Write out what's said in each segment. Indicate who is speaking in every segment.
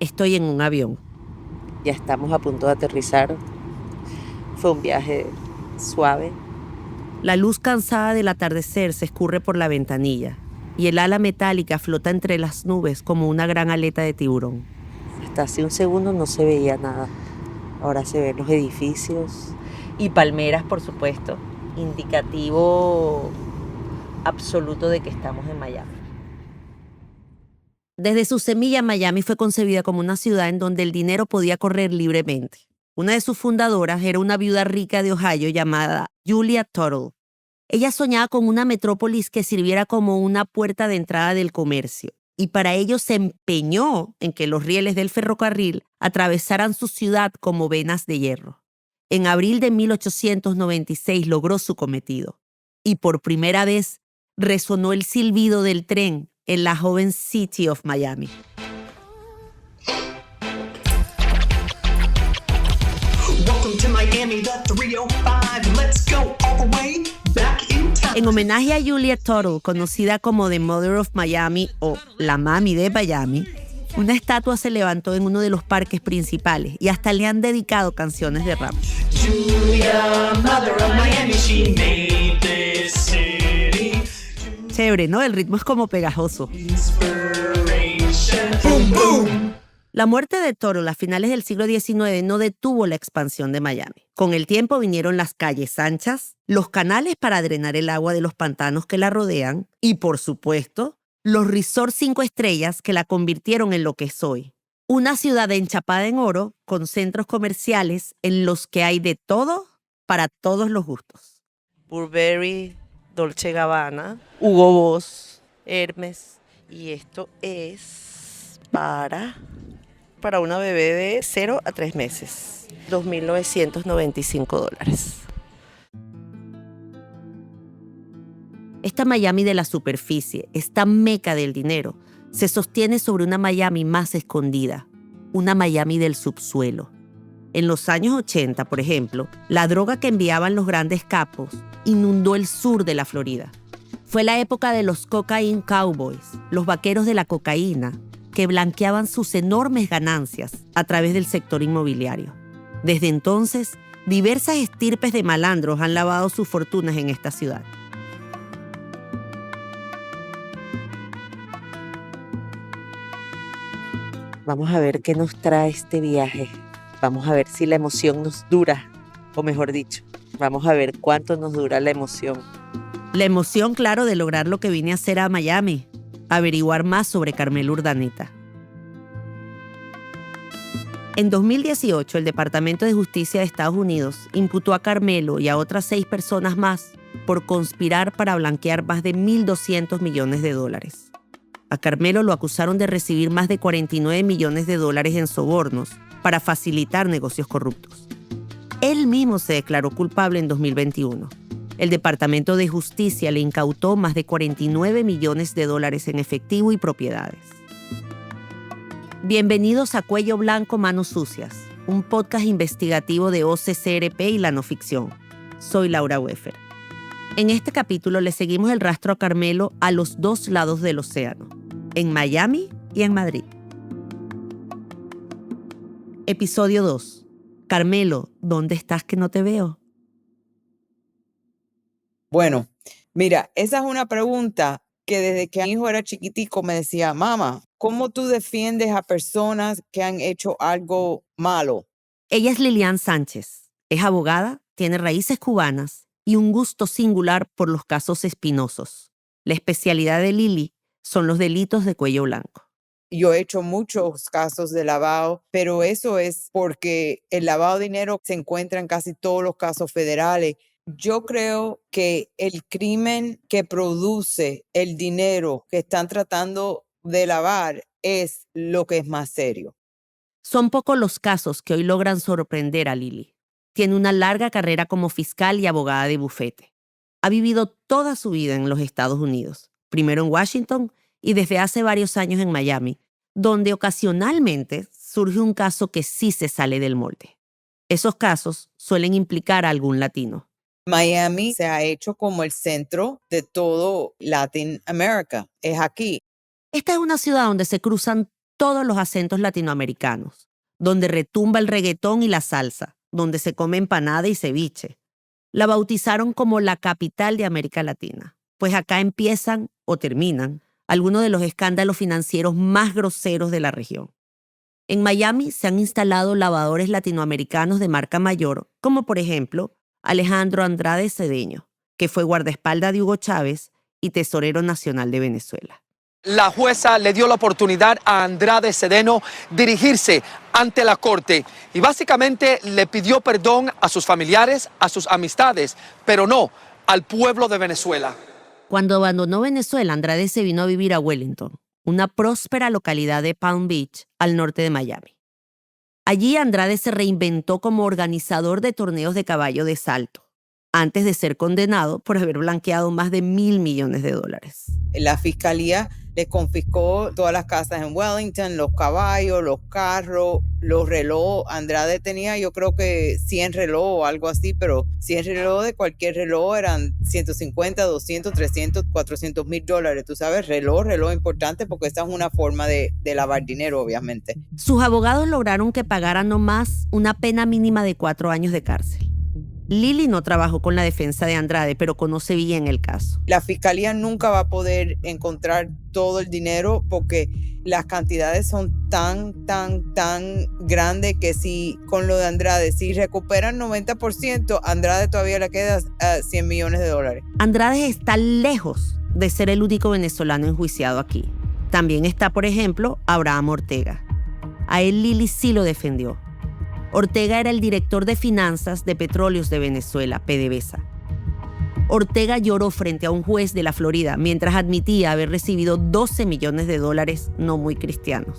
Speaker 1: Estoy en un avión. Ya estamos a punto de aterrizar. Fue un viaje suave. La luz cansada del atardecer se escurre por la ventanilla y el ala metálica flota entre las nubes como una gran aleta de tiburón. Hasta hace un segundo no se veía nada. Ahora se ven los edificios y palmeras, por supuesto, indicativo absoluto de que estamos en Miami. Desde su semilla, Miami fue concebida como una ciudad en donde el dinero podía correr libremente. Una de sus fundadoras era una viuda rica de Ohio llamada Julia Tuttle. Ella soñaba con una metrópolis que sirviera como una puerta de entrada del comercio, y para ello se empeñó en que los rieles del ferrocarril atravesaran su ciudad como venas de hierro. En abril de 1896 logró su cometido, y por primera vez resonó el silbido del tren en la joven City of Miami. En homenaje a Julia Tuttle, conocida como The Mother of Miami o la Mami de Miami, una estatua se levantó en uno de los parques principales y hasta le han dedicado canciones de rap. Julia, Mother of Miami, she made this city. Chévere, ¿no? El ritmo es como pegajoso. Boom, boom. La muerte de Tuttle a finales del siglo XIX no detuvo la expansión de Miami. Con el tiempo vinieron las calles anchas, los canales para drenar el agua de los pantanos que la rodean y, por supuesto, los resorts 5 estrellas que la convirtieron en lo que es hoy. Una ciudad enchapada en oro con centros comerciales en los que hay de todo para todos los gustos. Burberry, Dolce & Gabbana, Hugo Boss, Hermes. Y esto es para una bebé de 0 a 3 meses. $2.995. Esta Miami de la superficie, esta meca del dinero, se sostiene sobre una Miami más escondida, una Miami del subsuelo. En los años 80, por ejemplo, la droga que enviaban los grandes capos inundó el sur de la Florida. Fue la época de los cocaine cowboys, los vaqueros de la cocaína, que blanqueaban sus enormes ganancias a través del sector inmobiliario. Desde entonces, diversas estirpes de malandros han lavado sus fortunas en esta ciudad. Vamos a ver qué nos trae este viaje. Vamos a ver si la emoción nos dura, o mejor dicho, vamos a ver cuánto nos dura la emoción. La emoción, claro, de lograr lo que vine a hacer a Miami, averiguar más sobre Carmelo Urdaneta. En 2018, el Departamento de Justicia de Estados Unidos imputó a Carmelo y a otras 6 personas más por conspirar para blanquear más de $1.200 millones. A Carmelo lo acusaron de recibir más de $49 millones en sobornos para facilitar negocios corruptos. Él mismo se declaró culpable en 2021. El Departamento de Justicia le incautó más de $49 millones en efectivo y propiedades. Bienvenidos a Cuello Blanco, Manos Sucias, un podcast investigativo de OCCRP y la no ficción. Soy Laura Weffer. En este capítulo le seguimos el rastro a Carmelo a los 2 lados del océano, en Miami y en Madrid. Episodio 2. Carmelo, ¿dónde estás que no te veo?
Speaker 2: Bueno, mira, esa es una pregunta que desde que mi hijo era chiquitico me decía, mamá, ¿cómo tú defiendes a personas que han hecho algo malo?
Speaker 1: Ella es Lilian Sánchez. Es abogada, tiene raíces cubanas y un gusto singular por los casos espinosos. La especialidad de Lili son los delitos de cuello blanco.
Speaker 2: Yo he hecho muchos casos de lavado, pero eso es porque el lavado de dinero se encuentra en casi todos los casos federales. Yo creo que el crimen que produce el dinero que están tratando de lavar es lo que es más serio.
Speaker 1: Son pocos los casos que hoy logran sorprender a Lili. Tiene una larga carrera como fiscal y abogada de bufete. Ha vivido toda su vida en los Estados Unidos, primero en Washington y desde hace varios años en Miami, donde ocasionalmente surge un caso que sí se sale del molde. Esos casos suelen implicar a algún latino.
Speaker 2: Miami se ha hecho como el centro de todo Latinoamérica. Es aquí.
Speaker 1: Esta es una ciudad donde se cruzan todos los acentos latinoamericanos, donde retumba el reggaetón y la salsa, donde se come empanada y ceviche. La bautizaron como la capital de América Latina, pues acá empiezan o terminan algunos de los escándalos financieros más groseros de la región. En Miami se han instalado lavadores latinoamericanos de marca mayor, como por ejemplo Alejandro Andrade Cedeño, que fue guardaespaldas de Hugo Chávez y tesorero nacional de Venezuela.
Speaker 3: La jueza le dio la oportunidad a Andrade Cedeño dirigirse ante la corte y básicamente le pidió perdón a sus familiares, a sus amistades, pero no al pueblo de Venezuela.
Speaker 1: Cuando abandonó Venezuela, Andrade se vino a vivir a Wellington, una próspera localidad de Palm Beach, al norte de Miami. Allí Andrade se reinventó como organizador de torneos de caballo de salto, antes de ser condenado por haber blanqueado más de $1.000 millones.
Speaker 2: La fiscalía le confiscó todas las casas en Wellington, los caballos, los carros, los relojes. Andrade tenía, yo creo que 100 relojes o algo así, pero 100 relojes de cualquier reloj eran 150, 200, 300, 400 mil dólares. Tú sabes, reloj importante porque esta es una forma de lavar dinero, obviamente.
Speaker 1: Sus abogados lograron que pagara nomás una pena mínima de 4 años de cárcel. Lili no trabajó con la defensa de Andrade, pero conoce bien el caso.
Speaker 2: La fiscalía nunca va a poder encontrar todo el dinero porque las cantidades son tan grandes que si con lo de Andrade, si recuperan 90%, Andrade todavía le queda $100 millones.
Speaker 1: Andrade está lejos de ser el único venezolano enjuiciado aquí. También está, por ejemplo, Abraham Ortega. A él Lili sí lo defendió. Ortega era el director de finanzas de Petróleos de Venezuela, PDVSA. Ortega lloró frente a un juez de la Florida mientras admitía haber recibido $12 millones no muy cristianos.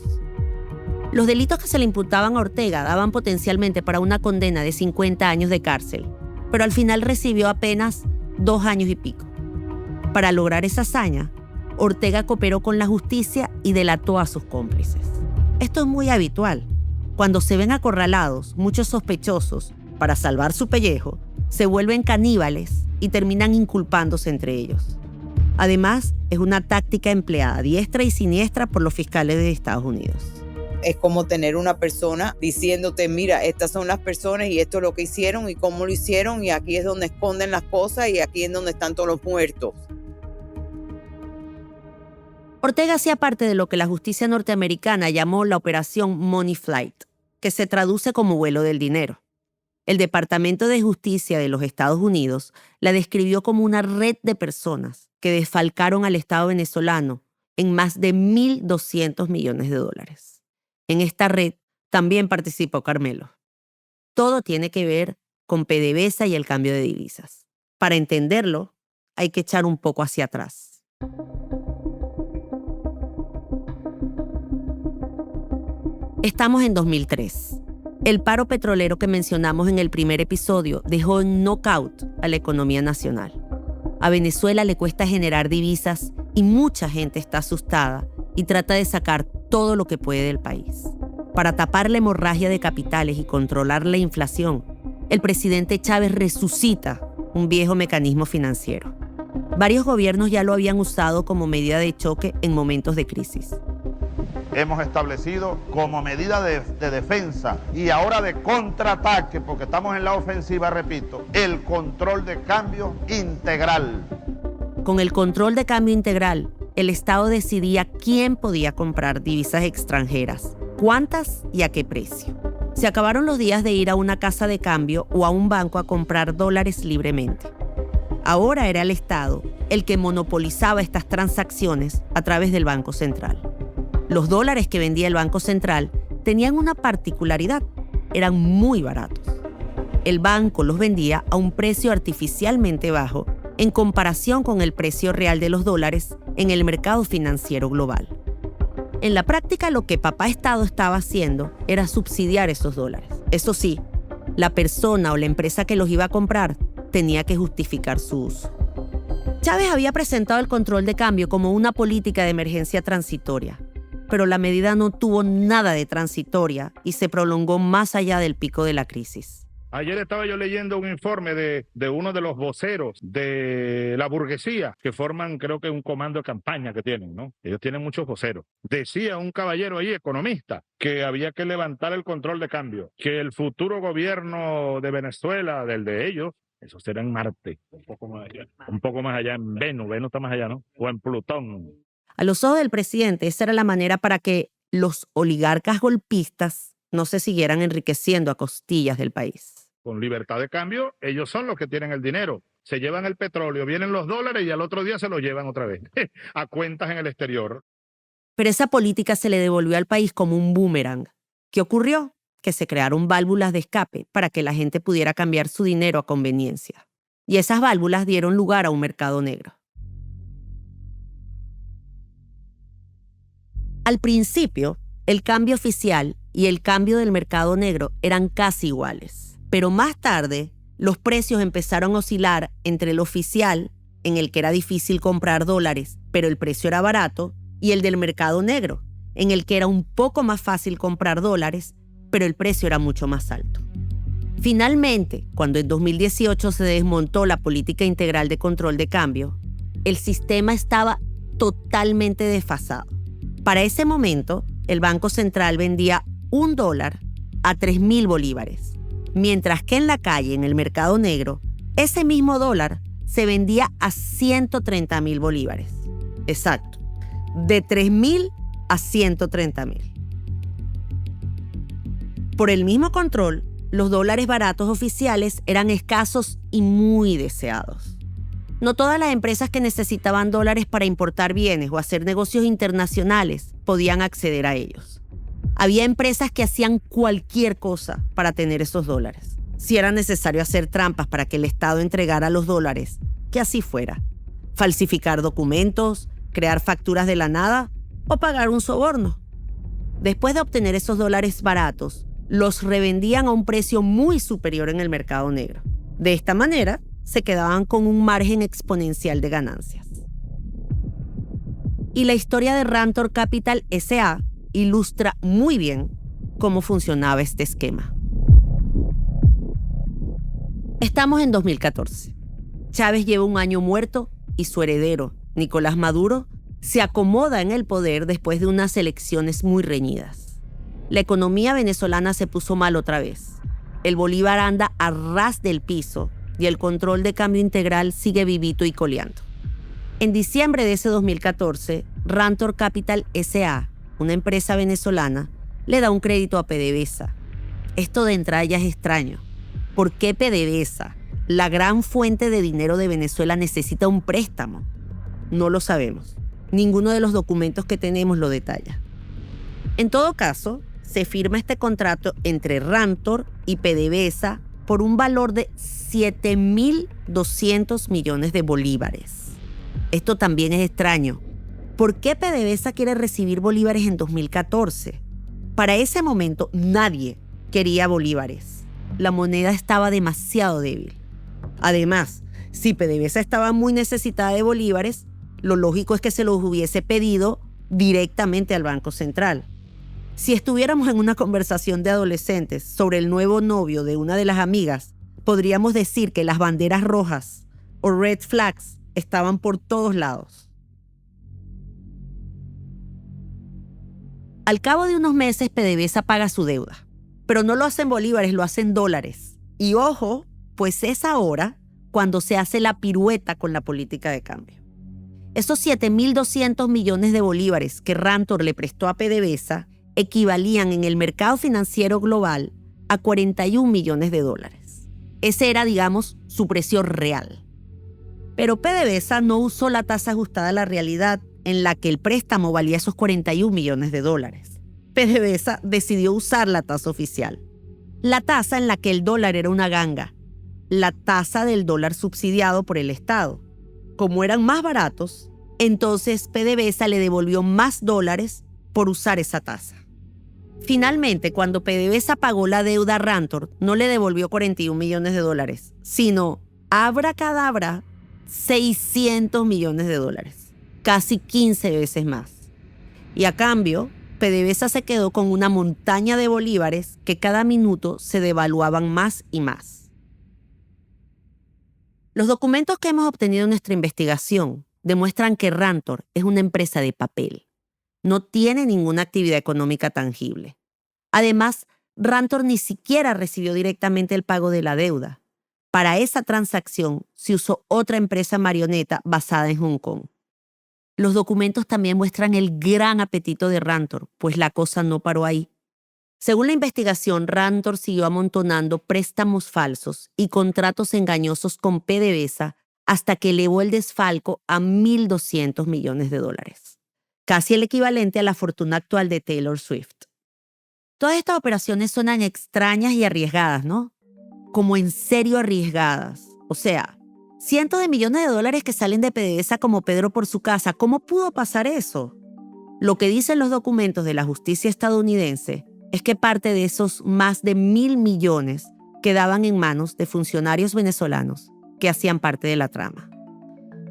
Speaker 1: Los delitos que se le imputaban a Ortega daban potencialmente para una condena de 50 años de cárcel, pero al final recibió apenas 2 años y pico. Para lograr esa hazaña, Ortega cooperó con la justicia y delató a sus cómplices. Esto es muy habitual. Cuando se ven acorralados, muchos sospechosos, para salvar su pellejo, se vuelven caníbales y terminan inculpándose entre ellos. Además, es una táctica empleada diestra y siniestra por los fiscales de Estados Unidos.
Speaker 2: Es como tener una persona diciéndote, mira, estas son las personas y esto es lo que hicieron y cómo lo hicieron y aquí es donde esconden las cosas y aquí es donde están todos los muertos.
Speaker 1: Ortega hacía parte de lo que la justicia norteamericana llamó la Operación Money Flight, que se traduce como vuelo del dinero. El Departamento de Justicia de los Estados Unidos la describió como una red de personas que desfalcaron al Estado venezolano en más de $1.200 millones. En esta red también participó Carmelo. Todo tiene que ver con PDVSA y el cambio de divisas. Para entenderlo, hay que echar un poco hacia atrás. Estamos en 2003. El paro petrolero que mencionamos en el primer episodio dejó en knockout a la economía nacional. A Venezuela le cuesta generar divisas y mucha gente está asustada y trata de sacar todo lo que puede del país. Para tapar la hemorragia de capitales y controlar la inflación, el presidente Chávez resucita un viejo mecanismo financiero. Varios gobiernos ya lo habían usado como medida de choque en momentos de crisis.
Speaker 4: Hemos establecido como medida de defensa y ahora de contraataque, porque estamos en la ofensiva, repito, el control de cambio integral.
Speaker 1: Con el control de cambio integral, el Estado decidía quién podía comprar divisas extranjeras, cuántas y a qué precio. Se acabaron los días de ir a una casa de cambio o a un banco a comprar dólares libremente. Ahora era el Estado el que monopolizaba estas transacciones a través del Banco Central. Los dólares que vendía el Banco Central tenían una particularidad: eran muy baratos. El banco los vendía a un precio artificialmente bajo en comparación con el precio real de los dólares en el mercado financiero global. En la práctica, lo que Papá Estado estaba haciendo era subsidiar esos dólares. Eso sí, la persona o la empresa que los iba a comprar tenía que justificar su uso. Chávez había presentado el control de cambio como una política de emergencia transitoria, pero la medida no tuvo nada de transitoria y se prolongó más allá del pico de la crisis.
Speaker 5: Ayer estaba yo leyendo un informe de uno de los voceros de la burguesía que forman, creo que un comando de campaña que tienen, ¿no? Ellos tienen muchos voceros. Decía un caballero ahí, economista, que había que levantar el control de cambio, que el futuro gobierno de Venezuela, del de ellos, eso será en Marte, un poco más allá en Venus está más allá, ¿no? O en Plutón.
Speaker 1: A los ojos del presidente, esa era la manera para que los oligarcas golpistas no se siguieran enriqueciendo a costillas del país.
Speaker 5: Con libertad de cambio, ellos son los que tienen el dinero. Se llevan el petróleo, vienen los dólares y al otro día se los llevan otra vez a cuentas en el exterior.
Speaker 1: Pero esa política se le devolvió al país como un boomerang. ¿Qué ocurrió? Que se crearon válvulas de escape para que la gente pudiera cambiar su dinero a conveniencia. Y esas válvulas dieron lugar a un mercado negro. Al principio, el cambio oficial y el cambio del mercado negro eran casi iguales. Pero más tarde, los precios empezaron a oscilar entre el oficial, en el que era difícil comprar dólares, pero el precio era barato, y el del mercado negro, en el que era un poco más fácil comprar dólares, pero el precio era mucho más alto. Finalmente, cuando en 2018 se desmontó la política integral de control de cambio, el sistema estaba totalmente desfasado. Para ese momento, el Banco Central vendía $1 a 3.000 bolívares, mientras que en la calle, en el mercado negro, ese mismo dólar se vendía a 130.000 bolívares. Exacto, de 3.000 a 130.000. Por el mismo control, los dólares baratos oficiales eran escasos y muy deseados. No todas las empresas que necesitaban dólares para importar bienes o hacer negocios internacionales podían acceder a ellos. Había empresas que hacían cualquier cosa para tener esos dólares. Si era necesario hacer trampas para que el Estado entregara los dólares, que así fuera. Falsificar documentos, crear facturas de la nada o pagar un soborno. Después de obtener esos dólares baratos, los revendían a un precio muy superior en el mercado negro. De esta manera, se quedaban con un margen exponencial de ganancias. Y la historia de Rantor Capital S.A. ilustra muy bien cómo funcionaba este esquema. Estamos en 2014. Chávez lleva un año muerto y su heredero, Nicolás Maduro, se acomoda en el poder después de unas elecciones muy reñidas. La economía venezolana se puso mal otra vez. El bolívar anda a ras del piso y el control de cambio integral sigue vivito y coleando. En diciembre de ese 2014, Rantor Capital S.A., una empresa venezolana, le da un crédito a PDVSA. Esto de entrada ya es extraño. ¿Por qué PDVSA, la gran fuente de dinero de Venezuela, necesita un préstamo? No lo sabemos. Ninguno de los documentos que tenemos lo detalla. En todo caso, se firma este contrato entre Rantor y PDVSA por un valor de 7.200 millones de bolívares. Esto también es extraño. ¿Por qué PDVSA quiere recibir bolívares en 2014? Para ese momento nadie quería bolívares. La moneda estaba demasiado débil. Además, si PDVSA estaba muy necesitada de bolívares, lo lógico es que se los hubiese pedido directamente al Banco Central. Si estuviéramos en una conversación de adolescentes sobre el nuevo novio de una de las amigas, podríamos decir que las banderas rojas o red flags estaban por todos lados. Al cabo de unos meses, PDVSA paga su deuda, pero no lo hace en bolívares, lo hace en dólares. Y ojo, pues es ahora cuando se hace la pirueta con la política de cambio. Esos 7.200 millones de bolívares que Rantor le prestó a PDVSA equivalían en el mercado financiero global a 41 millones de dólares. Ese era, digamos, su precio real. Pero PDVSA no usó la tasa ajustada a la realidad en la que el préstamo valía esos 41 millones de dólares. PDVSA decidió usar la tasa oficial. La tasa en la que el dólar era una ganga. La tasa del dólar subsidiado por el Estado. Como eran más baratos, entonces PDVSA le devolvió más dólares por usar esa tasa. Finalmente, cuando PDVSA pagó la deuda a Rantor, no le devolvió 41 millones de dólares, sino, abracadabra, 600 millones de dólares, casi 15 veces más. Y a cambio, PDVSA se quedó con una montaña de bolívares que cada minuto se devaluaban más y más. Los documentos que hemos obtenido en nuestra investigación demuestran que Rantor es una empresa de papel. No tiene ninguna actividad económica tangible. Además, Rantor ni siquiera recibió directamente el pago de la deuda. Para esa transacción se usó otra empresa marioneta basada en Hong Kong. Los documentos también muestran el gran apetito de Rantor, pues la cosa no paró ahí. Según la investigación, Rantor siguió amontonando préstamos falsos y contratos engañosos con PDVSA hasta que elevó el desfalco a $1.200 millones, casi el equivalente a la fortuna actual de Taylor Swift. Todas estas operaciones suenan extrañas y arriesgadas, ¿no? Como en serio arriesgadas. O sea, cientos de millones de dólares que salen de PDVSA como Pedro por su casa. ¿Cómo pudo pasar eso? Lo que dicen los documentos de la justicia estadounidense es que parte de esos más de 1.000 millones quedaban en manos de funcionarios venezolanos que hacían parte de la trama.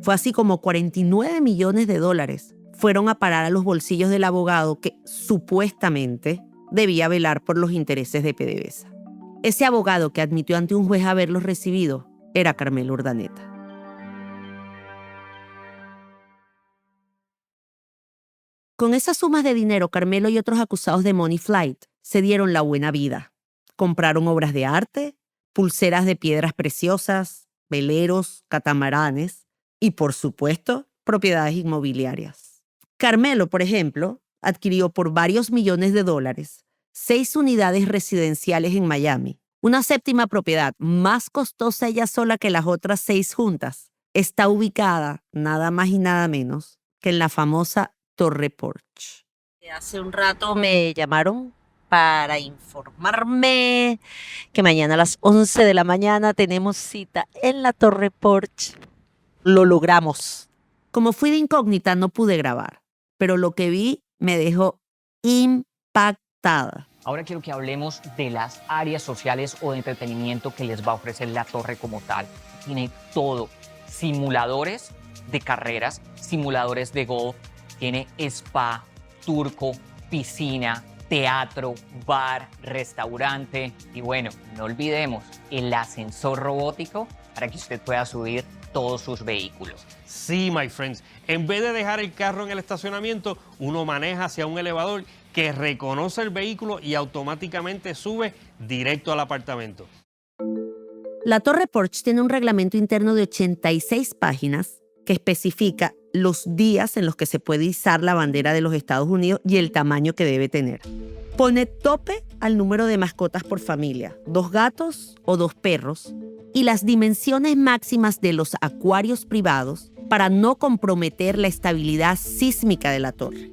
Speaker 1: Fue así como $49 millones fueron a parar a los bolsillos del abogado que supuestamente debía velar por los intereses de PDVSA. Ese abogado que admitió ante un juez haberlos recibido era Carmelo Urdaneta. Con esas sumas de dinero, Carmelo y otros acusados de Money Flight se dieron la buena vida. Compraron obras de arte, pulseras de piedras preciosas, veleros, catamaranes y, por supuesto, propiedades inmobiliarias. Carmelo, por ejemplo, adquirió por varios millones de dólares 6 unidades residenciales en Miami. Una séptima propiedad, más costosa ella sola que las otras 6 juntas, está ubicada nada más y nada menos que en la famosa Torre Porsche. Hace un rato me llamaron para informarme que mañana a las 11 de la mañana tenemos cita en la Torre Porsche. Lo logramos. Como fui de incógnita, no pude grabar, pero lo que vi me dejó impactada.
Speaker 6: Ahora quiero que hablemos de las áreas sociales o de entretenimiento que les va a ofrecer la torre como tal. Tiene todo. Simuladores de carreras, simuladores de golf, tiene spa, turco, piscina, teatro, bar, restaurante y bueno, no olvidemos el ascensor robótico para que usted pueda subir todos sus vehículos.
Speaker 7: Sí, my friends. En vez de dejar el carro en el estacionamiento, uno maneja hacia un elevador que reconoce el vehículo y automáticamente sube directo al apartamento.
Speaker 1: La Torre Porsche tiene un reglamento interno de 86 páginas que especifica los días en los que se puede izar la bandera de los Estados Unidos y el tamaño que debe tener. Pone tope al número de mascotas por familia, 2 gatos o 2 perros, y las dimensiones máximas de los acuarios privados para no comprometer la estabilidad sísmica de la torre.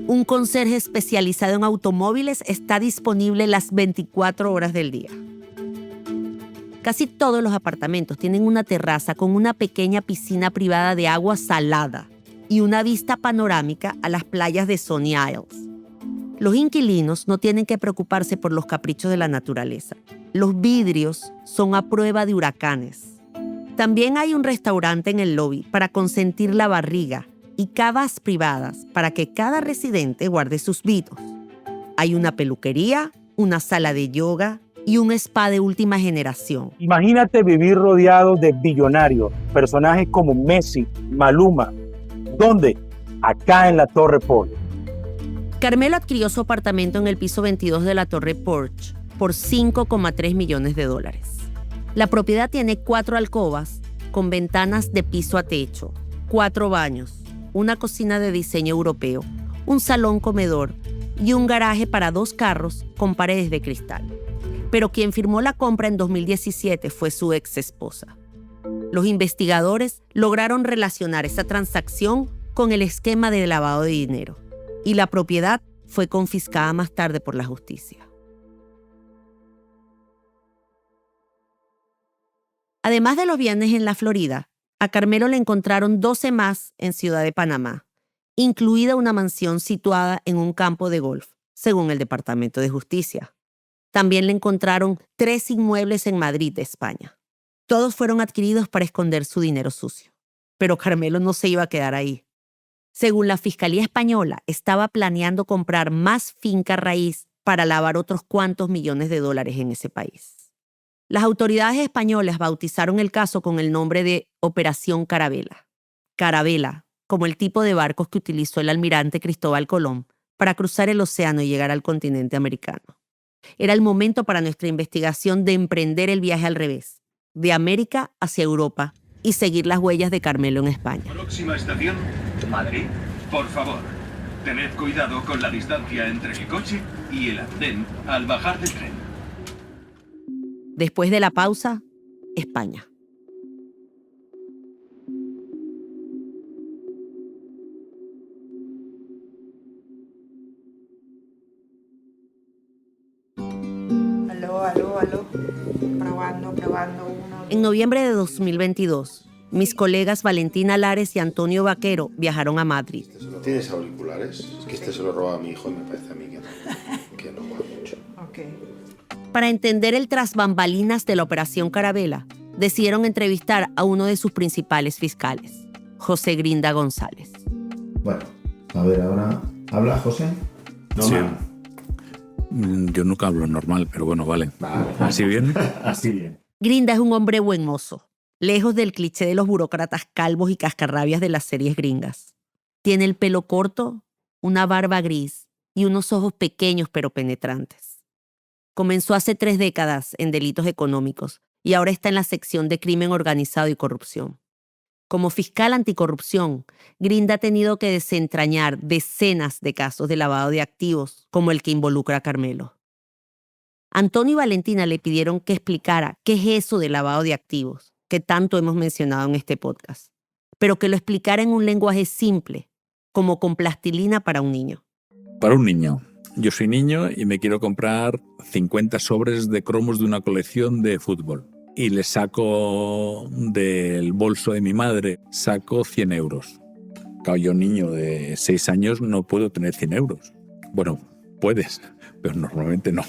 Speaker 1: Un conserje especializado en automóviles está disponible las 24 horas del día. Casi todos los apartamentos tienen una terraza con una pequeña piscina privada de agua salada y una vista panorámica a las playas de Sonny Isles. Los inquilinos no tienen que preocuparse por los caprichos de la naturaleza. Los vidrios son a prueba de huracanes. También hay un restaurante en el lobby para consentir la barriga y cavas privadas para que cada residente guarde sus vinos. Hay una peluquería, una sala de yoga y un spa de última generación.
Speaker 8: Imagínate vivir rodeado de billonarios, personajes como Messi, Maluma. ¿Dónde? Acá en la Torre Porsche.
Speaker 1: Carmelo adquirió su apartamento en el piso 22 de la Torre Porsche por $5,3 millones. La propiedad tiene 4 alcobas con ventanas de piso a techo, 4 baños, una cocina de diseño europeo, un salón comedor y un garaje para 2 carros con paredes de cristal. Pero quien firmó la compra en 2017 fue su ex esposa. Los investigadores lograron relacionar esa transacción con el esquema de lavado de dinero y la propiedad fue confiscada más tarde por la justicia. Además de los bienes en la Florida, a Carmelo le encontraron 12 más en Ciudad de Panamá, incluida una mansión situada en un campo de golf, según el Departamento de Justicia. También le encontraron 3 inmuebles en Madrid, España. Todos fueron adquiridos para esconder su dinero sucio. Pero Carmelo no se iba a quedar ahí. Según la Fiscalía Española, estaba planeando comprar más finca raíz para lavar otros cuantos millones de dólares en ese país. Las autoridades españolas bautizaron el caso con el nombre de Operación Carabela. Carabela, como el tipo de barcos que utilizó el almirante Cristóbal Colón para cruzar el océano y llegar al continente americano. Era el momento para nuestra investigación de emprender el viaje al revés, de América hacia Europa, y seguir las huellas de Carmelo en España.
Speaker 9: Próxima estación, Madrid. Por favor, tened cuidado con la distancia entre el coche y el andén al bajar del tren.
Speaker 1: Después de la pausa, España.
Speaker 2: Aló. Probando uno.
Speaker 1: En noviembre de 2022, mis colegas Valentina Lares y Antonio Vaquero viajaron a Madrid.
Speaker 10: ¿Tienes auriculares? Es que este se lo roba a mi hijo y me parece a mí que no va mucho.
Speaker 2: Okay.
Speaker 1: Para entender el tras bambalinas de la Operación Carabela, decidieron entrevistar a uno de sus principales fiscales, José Grinda González.
Speaker 10: Bueno, a ver, ahora... ¿Habla José? No,
Speaker 11: sí.
Speaker 10: mal.
Speaker 11: Yo nunca hablo normal, pero bueno, vale. ¿Así bien?
Speaker 10: Así bien.
Speaker 1: Grinda es un hombre buen mozo, lejos del cliché de los burócratas calvos y cascarrabias de las series gringas. Tiene el pelo corto, una barba gris y unos ojos pequeños pero penetrantes. Comenzó hace 3 décadas en delitos económicos y ahora está en la sección de crimen organizado y corrupción. Como fiscal anticorrupción, Grinda ha tenido que desentrañar decenas de casos de lavado de activos, como el que involucra a Carmelo. Antonio y Valentina le pidieron que explicara qué es eso de lavado de activos, que tanto hemos mencionado en este podcast, pero que lo explicara en un lenguaje simple, como con plastilina para un niño.
Speaker 11: Para un niño. Yo soy niño y me quiero comprar 50 sobres de cromos de una colección de fútbol. Y le saco del bolso de mi madre, saco 100 euros. Claro, yo niño de 6 años no puedo tener 100 euros. Bueno, puedes, pero normalmente no.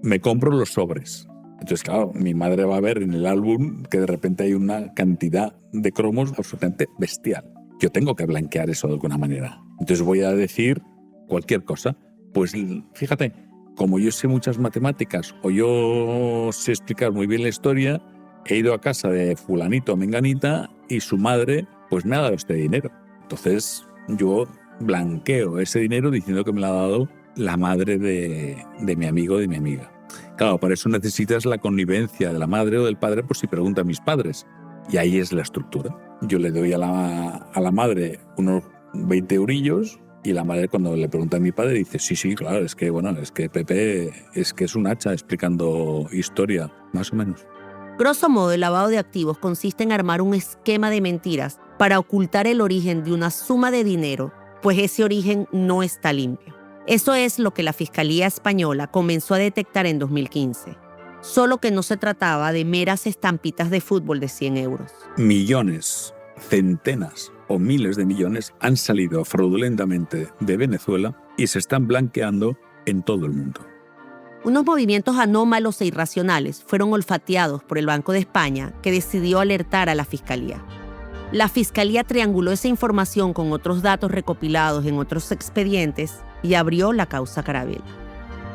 Speaker 11: Me compro los sobres. Entonces, claro, mi madre va a ver en el álbum que de repente hay una cantidad de cromos absolutamente bestial. Yo tengo que blanquear eso de alguna manera. Entonces voy a decir cualquier cosa. Pues fíjate, como yo sé muchas matemáticas o yo sé explicar muy bien la historia, he ido a casa de fulanito o menganita y su madre pues me ha dado este dinero. Entonces yo blanqueo ese dinero diciendo que me lo ha dado la madre de mi amigo o de mi amiga. Claro, para eso necesitas la connivencia de la madre o del padre por si preguntan mis padres. Y ahí es la estructura. Yo le doy a la madre unos 20 eurillos. Y la madre, cuando le pregunta a mi padre, dice, sí, claro, es que Pepe es un hacha explicando historia, más o menos.
Speaker 1: Grosso modo, el lavado de activos consiste en armar un esquema de mentiras para ocultar el origen de una suma de dinero, pues ese origen no está limpio. Eso es lo que la Fiscalía Española comenzó a detectar en 2015. Solo que no se trataba de meras estampitas de fútbol de 100 euros.
Speaker 11: Millones, centenas o miles de millones han salido fraudulentamente de Venezuela y se están blanqueando en todo el mundo.
Speaker 1: Unos movimientos anómalos e irracionales fueron olfateados por el Banco de España, que decidió alertar a la Fiscalía. La Fiscalía trianguló esa información con otros datos recopilados en otros expedientes y abrió la causa Carabela.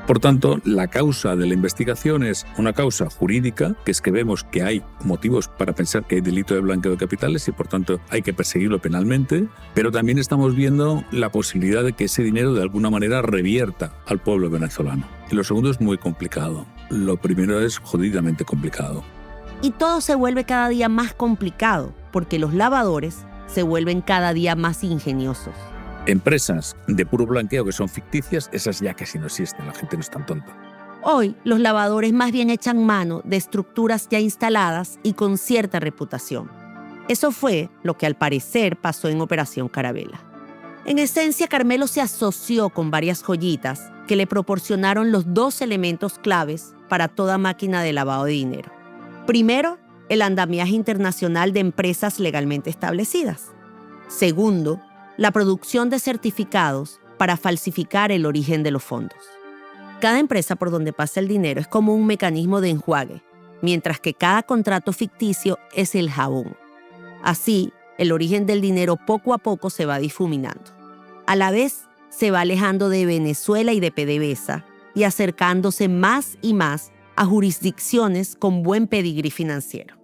Speaker 11: Por tanto, la causa de la investigación es una causa jurídica, que es que vemos que hay motivos para pensar que hay delito de blanqueo de capitales y por tanto hay que perseguirlo penalmente, pero también estamos viendo la posibilidad de que ese dinero de alguna manera revierta al pueblo venezolano. Y lo segundo es muy complicado. Lo primero es jodidamente complicado.
Speaker 1: Y todo se vuelve cada día más complicado, porque los lavadores se vuelven cada día más ingeniosos.
Speaker 11: Empresas de puro blanqueo que son ficticias, esas ya casi no existen, la gente no es tan tonta.
Speaker 1: Hoy, los lavadores más bien echan mano de estructuras ya instaladas y con cierta reputación. Eso fue lo que al parecer pasó en Operación Carabela. En esencia, Carmelo se asoció con varias joyitas que le proporcionaron los 2 elementos claves para toda máquina de lavado de dinero. Primero, el andamiaje internacional de empresas legalmente establecidas. Segundo, la producción de certificados para falsificar el origen de los fondos. Cada empresa por donde pasa el dinero es como un mecanismo de enjuague, mientras que cada contrato ficticio es el jabón. Así, el origen del dinero poco a poco se va difuminando. A la vez, se va alejando de Venezuela y de PDVSA y acercándose más y más a jurisdicciones con buen pedigrí financiero.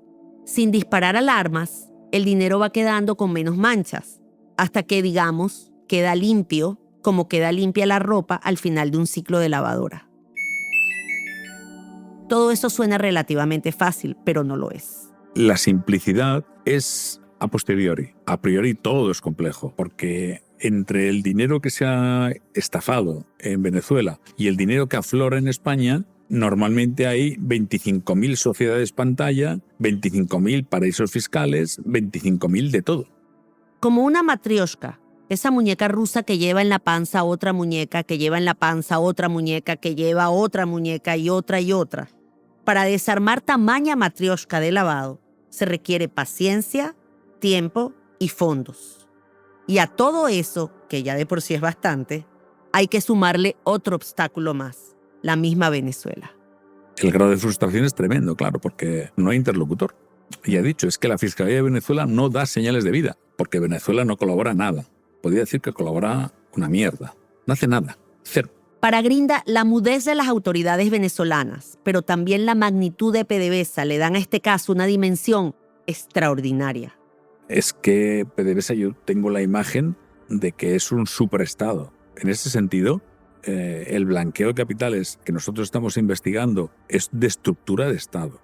Speaker 1: Sin disparar alarmas, el dinero va quedando con menos manchas, hasta que, digamos, queda limpio, como queda limpia la ropa al final de un ciclo de lavadora. Todo eso suena relativamente fácil, pero no lo es.
Speaker 11: La simplicidad es a posteriori. A priori todo es complejo, porque entre el dinero que se ha estafado en Venezuela y el dinero que aflora en España, normalmente hay 25.000 sociedades pantalla, 25.000 paraísos fiscales, 25.000 de todo.
Speaker 1: Como una matrioshka, esa muñeca rusa que lleva en la panza otra muñeca, que lleva en la panza otra muñeca, que lleva otra muñeca y otra y otra. Para desarmar tamaña matrioshka de lavado, se requiere paciencia, tiempo y fondos. Y a todo eso, que ya de por sí es bastante, hay que sumarle otro obstáculo más, la misma Venezuela.
Speaker 11: El grado de frustración es tremendo, claro, porque no hay interlocutor. Y ha dicho, es que la Fiscalía de Venezuela no da señales de vida, porque Venezuela no colabora nada. Podría decir que colabora una mierda. No hace nada. Cero.
Speaker 1: Para Grinda, la mudez de las autoridades venezolanas, pero también la magnitud de PDVSA le dan a este caso una dimensión extraordinaria.
Speaker 11: Es que PDVSA yo tengo la imagen de que es un superestado. En ese sentido, el blanqueo de capitales que nosotros estamos investigando es de estructura de Estado.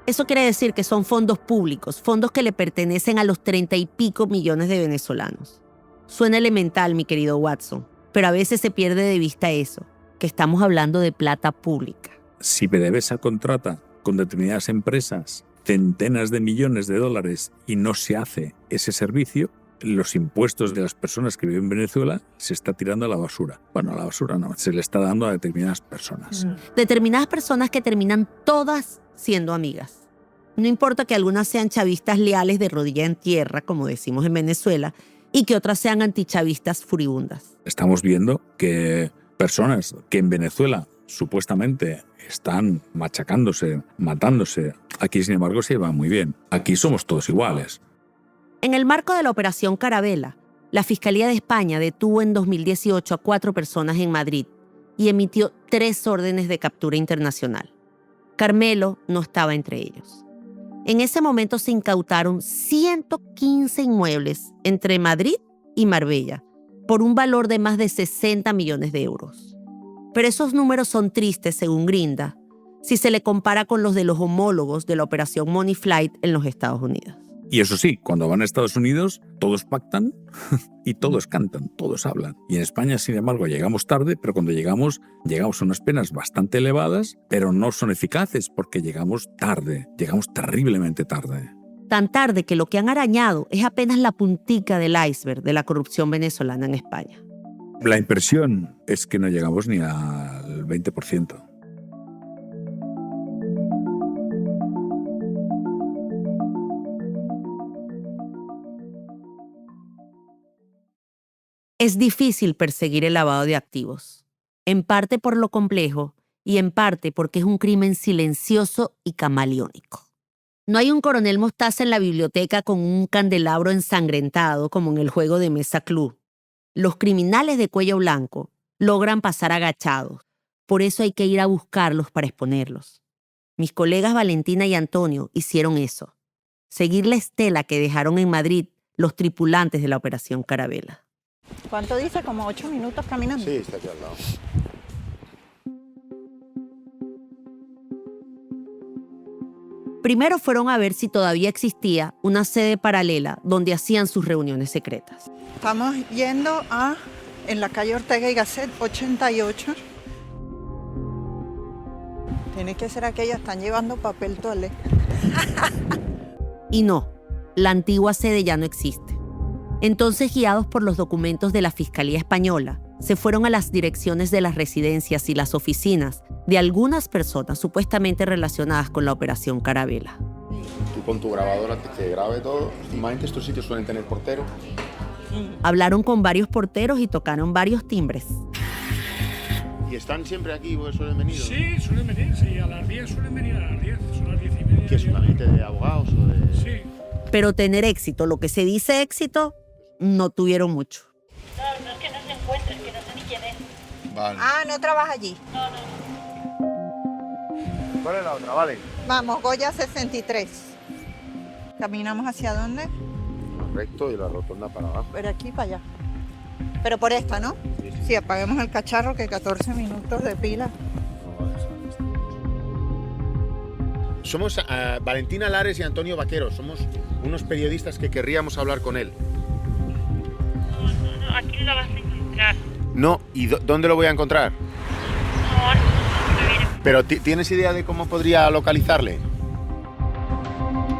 Speaker 1: Eso quiere decir que son fondos públicos, fondos que le pertenecen a los 30 y pico millones de venezolanos. Suena elemental, mi querido Watson, pero a veces se pierde de vista eso, que estamos hablando de plata pública.
Speaker 11: Si PDVSA contrata con determinadas empresas centenas de millones de dólares y no se hace ese servicio, los impuestos de las personas que viven en Venezuela se está tirando a la basura. Bueno, a la basura no, se le está dando a determinadas personas.
Speaker 1: Determinadas personas que terminan todas siendo amigas. No importa que algunas sean chavistas leales de rodilla en tierra, como decimos en Venezuela, y que otras sean antichavistas furibundas.
Speaker 11: Estamos viendo que personas que en Venezuela supuestamente están machacándose, matándose, aquí sin embargo se llevan muy bien. Aquí somos todos iguales.
Speaker 1: En el marco de la Operación Carabela, la Fiscalía de España detuvo en 2018 a 4 personas en Madrid y emitió 3 órdenes de captura internacional. Carmelo no estaba entre ellos. En ese momento se incautaron 115 inmuebles entre Madrid y Marbella, por un valor de más de 60 millones de euros. Pero esos números son tristes, según Grinda, si se le compara con los de los homólogos de la Operación Money Flight en los Estados Unidos.
Speaker 11: Y eso sí, cuando van a Estados Unidos, todos pactan y todos cantan, todos hablan. Y en España, sin embargo, llegamos tarde, pero cuando llegamos a unas penas bastante elevadas, pero no son eficaces porque llegamos tarde, llegamos terriblemente tarde.
Speaker 1: Tan tarde que lo que han arañado es apenas la puntica del iceberg de la corrupción venezolana en España.
Speaker 11: La impresión es que no llegamos ni al 20%.
Speaker 1: Es difícil perseguir el lavado de activos, en parte por lo complejo y en parte porque es un crimen silencioso y camaleónico. No hay un coronel Mostaza en la biblioteca con un candelabro ensangrentado como en el juego de mesa club. Los criminales de cuello blanco logran pasar agachados, por eso hay que ir a buscarlos para exponerlos. Mis colegas Valentina y Antonio hicieron eso, seguir la estela que dejaron en Madrid los tripulantes de la Operación Carabela.
Speaker 12: ¿Cuánto dice? ¿Como 8 minutos caminando?
Speaker 10: Sí, está aquí al lado.
Speaker 1: Primero fueron a ver si todavía existía una sede paralela donde hacían sus reuniones secretas.
Speaker 12: Estamos yendo en la calle Ortega y Gasset 88. Tiene que ser aquella, están llevando papel toalé.
Speaker 1: Y no, la antigua sede ya no existe. Entonces, guiados por los documentos de la Fiscalía Española, se fueron a las direcciones de las residencias y las oficinas de algunas personas supuestamente relacionadas con la Operación Carabela.
Speaker 10: Tú con tu grabadora te grabe todo. Normalmente estos sitios suelen tener portero.
Speaker 1: Hablaron con varios porteros y tocaron varios timbres.
Speaker 10: ¿Y están siempre aquí o suelen venir?
Speaker 13: Sí, suelen venir, sí, a las 10 suelen venir, a las 10, son las 10:30.
Speaker 10: ¿Qué es un agente de abogados o de...?
Speaker 13: Sí,
Speaker 1: Pero tener éxito, lo que se dice éxito, no tuvieron mucho.
Speaker 13: No es que no se encuentre, es que no sé ni quién es.
Speaker 10: Vale.
Speaker 12: Ah, ¿no trabaja allí?
Speaker 13: No.
Speaker 4: ¿Cuál es la otra? Vale.
Speaker 12: Vamos, Goya 63. ¿Caminamos hacia dónde?
Speaker 10: Recto y la rotonda para abajo.
Speaker 12: Por aquí para allá. Pero por esta, ¿no? Sí, apaguemos el cacharro que 14 minutos de pila.
Speaker 10: Somos Valentina Lares y Antonio Vaquero. Somos unos periodistas que querríamos hablar con él.
Speaker 13: No, aquí no la vas a encontrar.
Speaker 10: No, ¿y dónde lo voy a encontrar?
Speaker 13: No viene.
Speaker 10: Pero ¿tienes idea de cómo podría localizarle?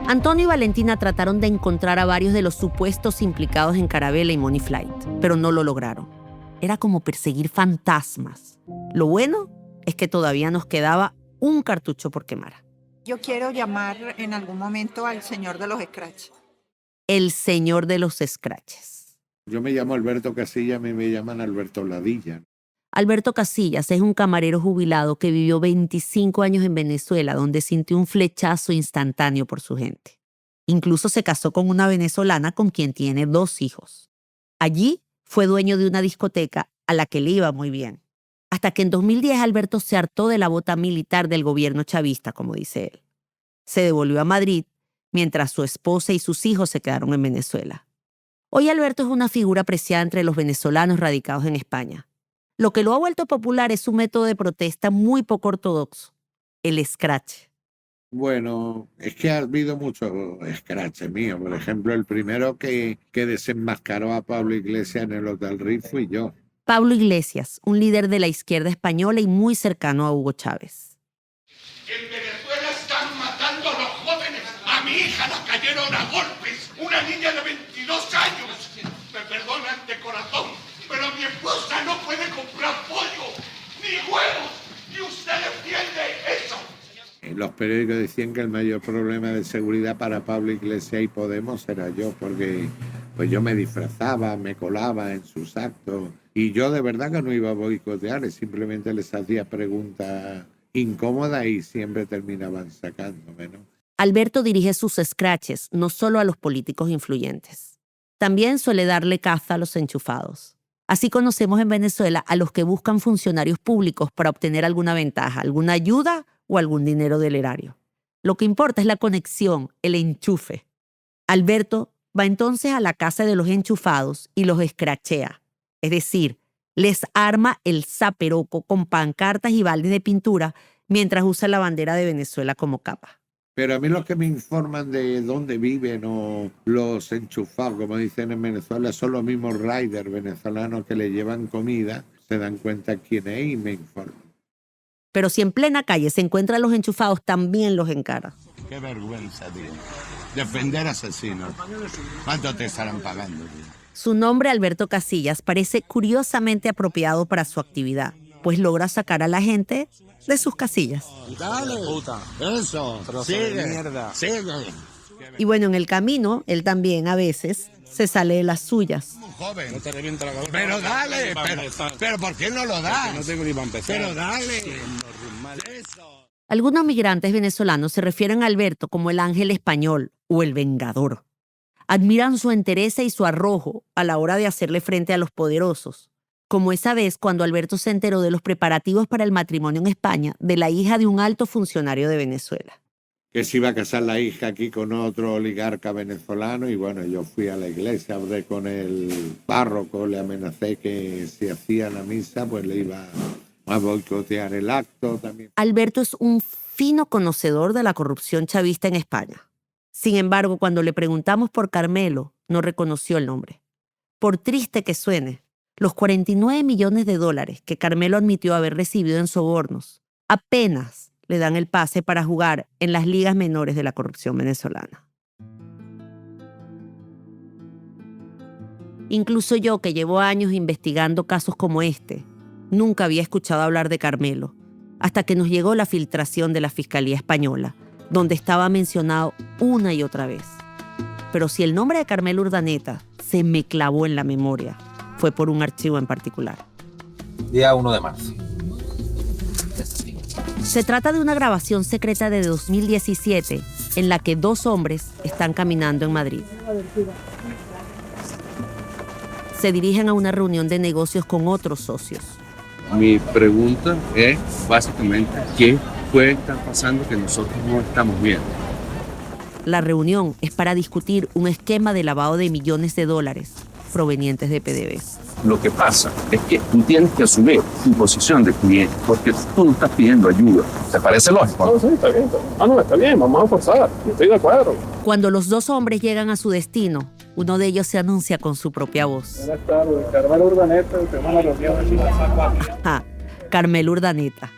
Speaker 1: Antonio y Valentina trataron de encontrar a varios de los supuestos implicados en Carabela y Money Flight, pero no lo lograron. Era como perseguir fantasmas. Lo bueno es que todavía nos quedaba un cartucho por quemar.
Speaker 12: Yo quiero llamar en algún momento al señor de los scratch.
Speaker 1: El señor de los scratches.
Speaker 14: Yo me llamo Alberto Casillas, a mí me llaman Alberto Ladilla.
Speaker 1: Alberto Casillas es un camarero jubilado que vivió 25 años en Venezuela, donde sintió un flechazo instantáneo por su gente. Incluso se casó con una venezolana con quien tiene 2 hijos. Allí fue dueño de una discoteca a la que le iba muy bien. Hasta que en 2010 Alberto se hartó de la bota militar del gobierno chavista, como dice él. Se devolvió a Madrid, mientras su esposa y sus hijos se quedaron en Venezuela. Hoy Alberto es una figura apreciada entre los venezolanos radicados en España. Lo que lo ha vuelto popular es un método de protesta muy poco ortodoxo, el scratch.
Speaker 14: Bueno, es que ha habido muchos scratches míos. Por ejemplo, el primero que desenmascaró a Pablo Iglesias en el Hotel Ritz fui yo.
Speaker 1: Pablo Iglesias, un líder de la izquierda española y muy cercano a Hugo Chávez.
Speaker 15: En Venezuela están matando a los jóvenes. A mi hija la cayeron a golpes. Una niña de 22 años. Me perdonan de corazón, pero mi esposa no puede comprar pollo, ni huevos, y usted defiende eso.
Speaker 14: Los periódicos decían que el mayor problema de seguridad para Pablo Iglesias y Podemos era yo, porque pues yo me disfrazaba, me colaba en sus actos, y yo de verdad que no iba a boicotear, simplemente les hacía preguntas incómodas y siempre terminaban sacándome, ¿no?
Speaker 1: Alberto dirige sus scratches no solo a los políticos influyentes. También suele darle caza a los enchufados. Así conocemos en Venezuela a los que buscan funcionarios públicos para obtener alguna ventaja, alguna ayuda o algún dinero del erario. Lo que importa es la conexión, el enchufe. Alberto va entonces a la casa de los enchufados y los escrachea. Es decir, les arma el zaperoco con pancartas y baldes de pintura mientras usa la bandera de Venezuela como capa.
Speaker 14: Pero a mí los que me informan de dónde viven o los enchufados, como dicen en Venezuela, son los mismos riders venezolanos que le llevan comida, se dan cuenta quién es y me informan.
Speaker 1: Pero si en plena calle se encuentran los enchufados, también los encara.
Speaker 15: Qué vergüenza, tío. Defender asesinos. ¿Cuánto te estarán pagando, tío?
Speaker 1: Su nombre, Alberto Casillas, parece curiosamente apropiado para su actividad, pues logra sacar a la gente de sus casillas.
Speaker 15: Dale, puta. Eso. Sigue.
Speaker 1: Y bueno, en el camino, él también a veces se sale de las suyas.
Speaker 15: Joven. No te revienta la cabeza. Pero dale, pero ¿por qué no lo das? No tengo ni para empezar. Pero dale. Eso.
Speaker 1: Algunos migrantes venezolanos se refieren a Alberto como el ángel español o el vengador. Admiran su entereza y su arrojo a la hora de hacerle frente a los poderosos, como esa vez cuando Alberto se enteró de los preparativos para el matrimonio en España de la hija de un alto funcionario de Venezuela.
Speaker 14: Que se iba a casar la hija aquí con otro oligarca venezolano y bueno, yo fui a la iglesia, hablé con el párroco, le amenacé que si hacía la misa pues le iba a boicotear el acto también.
Speaker 1: Alberto es un fino conocedor de la corrupción chavista en España. Sin embargo, cuando le preguntamos por Carmelo, no reconoció el nombre. Por triste que suene, los 49 millones de dólares que Carmelo admitió haber recibido en sobornos apenas le dan el pase para jugar en las ligas menores de la corrupción venezolana. Incluso yo, que llevo años investigando casos como este, nunca había escuchado hablar de Carmelo, hasta que nos llegó la filtración de la Fiscalía Española, donde estaba mencionado una y otra vez. Pero si el nombre de Carmelo Urdaneta se me clavó en la memoria, fue por un archivo en particular.
Speaker 16: Día 1 de marzo.
Speaker 1: Se trata de una grabación secreta de 2017 en la que 2 hombres están caminando en Madrid. Se dirigen a una reunión de negocios con otros socios.
Speaker 17: Mi pregunta es básicamente qué puede estar pasando que nosotros no estamos viendo.
Speaker 1: La reunión es para discutir un esquema de lavado de millones de dólares provenientes de PDVSA.
Speaker 17: Lo que pasa es que tú tienes que asumir tu posición de cliente porque tú no estás pidiendo ayuda. ¿Te parece lógico?
Speaker 18: No, sí, está bien. No, está bien, vamos a forzar. Estoy de acuerdo.
Speaker 1: Cuando los 2 hombres llegan a su destino, uno de ellos se anuncia con su propia voz.
Speaker 18: Buenas tardes, Carmelo Urdaneta, tenemos una reunión aquí.
Speaker 1: Carmelo Urdaneta.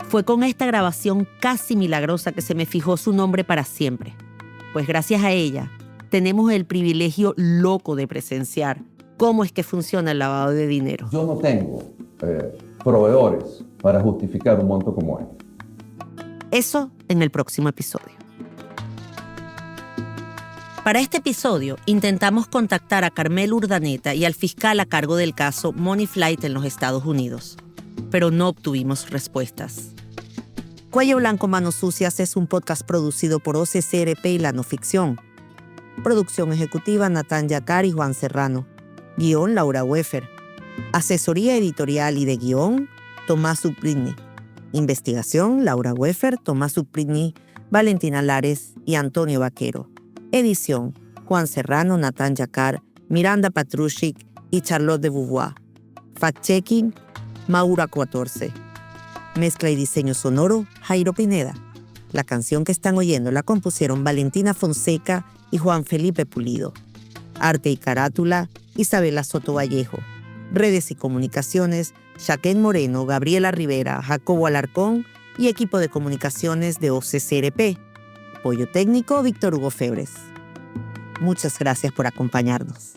Speaker 1: Fue con esta grabación casi milagrosa que se me fijó su nombre para siempre. Pues gracias a ella, tenemos el privilegio loco de presenciar cómo es que funciona el lavado de dinero.
Speaker 19: Yo no tengo proveedores para justificar un monto como este.
Speaker 1: Eso en el próximo episodio. Para este episodio, intentamos contactar a Carmelo Urdaneta y al fiscal a cargo del caso Money Flight en los Estados Unidos, pero no obtuvimos respuestas. Cuello Blanco Manos Sucias es un podcast producido por OCCRP y La No Ficción. Producción ejecutiva Natán Yacar y Juan Serrano. Guión Laura Weffer. Asesoría editorial y de guión Tomás Suprini. Investigación Laura Weffer, Tomás Suprini, Valentina Lares y Antonio Vaquero. Edición Juan Serrano, Natán Yacar, Miranda Patrushik y Charlotte de Beauvoir. Fact-checking Maura 14. Mezcla y diseño sonoro Jairo Pineda. La canción que están oyendo la compusieron Valentina Fonseca y Juan Felipe Pulido. Arte y carátula Isabela Soto Vallejo. Redes y comunicaciones Shaquén Moreno, Gabriela Rivera, Jacobo Alarcón y equipo de comunicaciones de OCCRP. Apoyo técnico Víctor Hugo Febres. Muchas gracias por acompañarnos.